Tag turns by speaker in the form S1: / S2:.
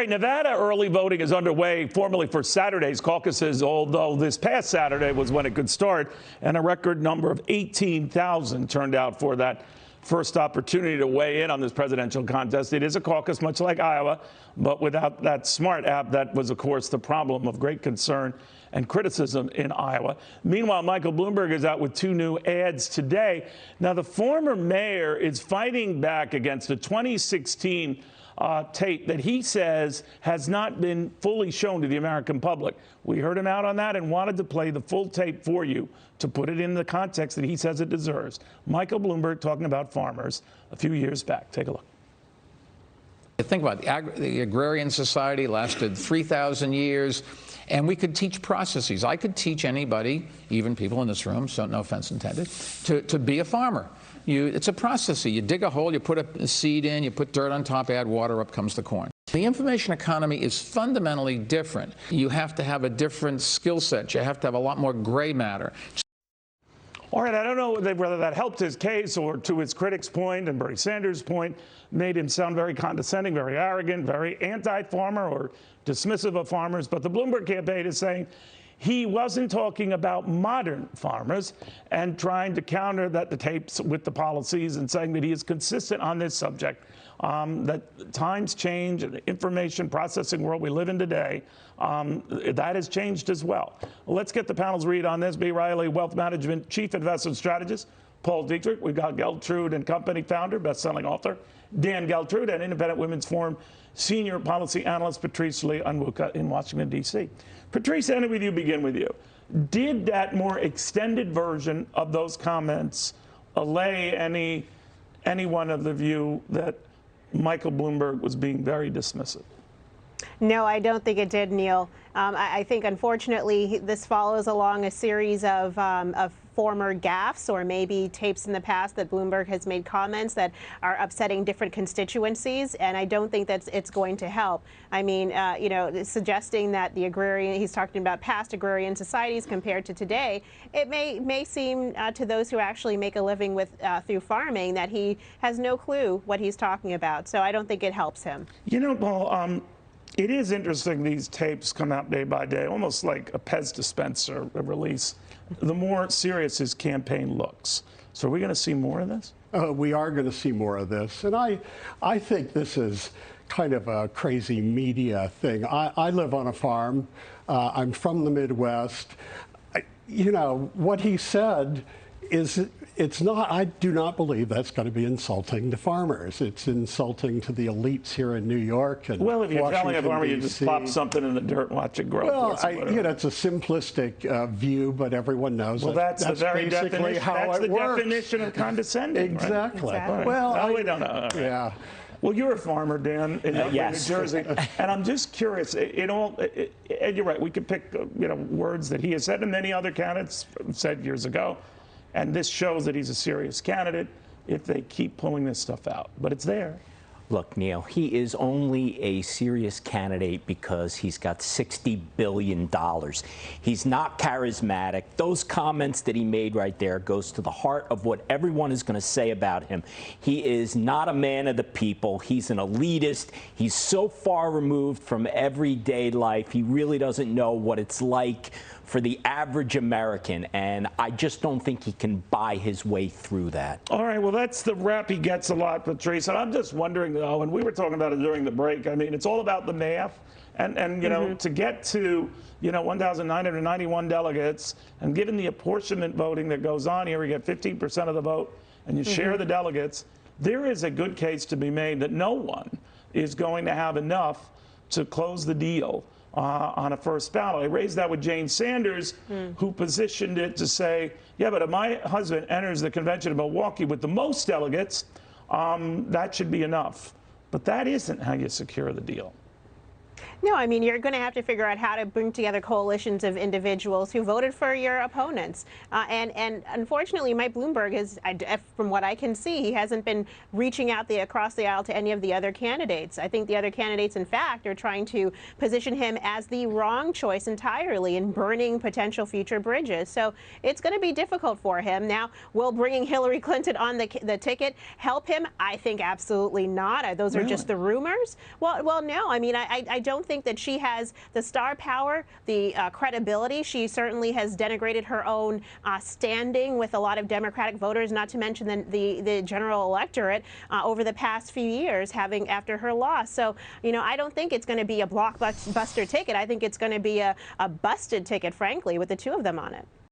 S1: right, Nevada early voting is underway formally for Saturday's caucuses, although this past Saturday was when it could start, and a record number of 18,000 turned out for that first opportunity to weigh in on this presidential contest. It is a caucus, much like Iowa, but without that SMART app. That was, of course, the problem of great concern and criticism in Iowa. Meanwhile, Michael Bloomberg is out with two new ads today. Now, the former mayor is fighting back against a 2016 tape that he says has not been fully shown to the American public. We heard him out on that and wanted to play the full tape for you to put it in the context that he says it deserves. Michael Bloomberg talking about farmers a few years back. Take a look.
S2: Think about the agrarian society lasted 3,000 years, and we could teach processes. I could teach anybody, even people in this room, so no offense intended, to be a farmer. It's a process. You dig a hole, you put a seed in, you put dirt on top, add water, up comes the corn. The information economy is fundamentally different. You have to have a different skill set. You have to have a lot more gray matter.
S1: All right, I don't know whether that helped his case or, to his critics' point and Bernie Sanders' point, made him sound very condescending, very arrogant, very anti-farmer or dismissive of farmers. But the Bloomberg campaign is saying he wasn't talking about modern farmers and trying to counter that the tapes with the policies and saying that he is consistent on this subject, that times change and the information processing world we live in today, that has changed as well. Let's get the panel's read on this. B. Riley Wealth Management Chief Investment Strategist Paul Dietrich. We've got Geltrude and Company founder, best-selling author Dan Geltrude, and Independent Women's Forum Senior Policy Analyst Patrice Onwuka in Washington, D.C. Patrice, ending with you, begin with you. Did that more extended version of those comments allay anyone of the view that Michael Bloomberg was being very dismissive?
S3: No, I don't think it did, Neil. I think, unfortunately, this follows along a series of former gaffes or maybe tapes in the past that Bloomberg has made comments that are upsetting different constituencies, and I don't think that it's going to help. I mean, you know, suggesting that the agrarian, he's talking about past agrarian societies compared to today, it may seem to those who actually make a living with through farming that he has no clue what he's talking about. So I don't think it helps him. You know, Paul, it is interesting these tapes come out day by day, almost like a Pez dispenser release. The more serious his campaign looks. So are we going to see more of this?
S4: We are going to see more of this. And I think this is kind of a crazy media thing. I live on a farm. I'm from the Midwest. You know, what he said is, it's not, I do not believe that's going to be insulting to farmers. It's insulting to the elites here in New York and
S1: well, if you're
S4: Washington,
S1: telling a farmer, you just plop something in the dirt and watch it grow.
S4: Well, you know, it's a simplistic view, but everyone knows
S1: well, that's the very
S4: basically
S1: definition,
S4: how
S1: that's
S4: it
S1: the
S4: works.
S1: Definition of condescending.
S4: Exactly.
S1: Right? Exactly.
S4: Well,
S1: no, we don't know. Right.
S4: Yeah.
S1: Well, you're a farmer, Dan, in
S5: yes.
S1: New Jersey, and I'm just curious. And you're right. We could pick, you know, words that he has said, and many other candidates said years ago. And this shows that he's a serious candidate if they keep pulling this stuff out. But it's there.
S5: Look, Neil, he is only a serious candidate because he's got $60 billion. He's not charismatic. Those comments that he made right there goes to the heart of what everyone is going to say about him. He is not a man of the people. He's an elitist. He's so far removed from everyday life. He really doesn't know what it's like for the average American, and I just don't think he can buy his way through that.
S1: All right, well, that's the rap he gets a lot, Patrice. And I'm just wondering, though, and we were talking about it during the break, I mean, it's all about the math. And you know, to get to, you know, 1,991 delegates, and given the apportionment voting that goes on here, we get 15% of the vote, and you share the delegates, there is a good case to be made that no one is going to have enough to close the deal on a first ballot. I raised that with Jane Sanders, who positioned it to say, yeah, but if my husband enters the convention in Milwaukee with the most delegates, that should be enough. But that isn't how you secure the deal.
S3: No, I mean, you're going to have to figure out how to bring together coalitions of individuals who voted for your opponents. And unfortunately, Mike Bloomberg is, from what I can see, he hasn't been reaching out across the aisle to any of the other candidates. I think the other candidates, in fact, are trying to position him as the wrong choice entirely and burning potential future bridges. So it's going to be difficult for him. Now, will bringing Hillary Clinton on the ticket help him? I think absolutely not. Those are just the rumors. Well, no. I mean, I don't think that she has the star power, the credibility. She certainly has denigrated her own standing with a lot of Democratic voters, not to mention the general electorate over the past few years, after her loss. So, you know, I don't think it's going to be a blockbuster ticket. I think it's going to be a busted ticket, frankly, with the two of them on it.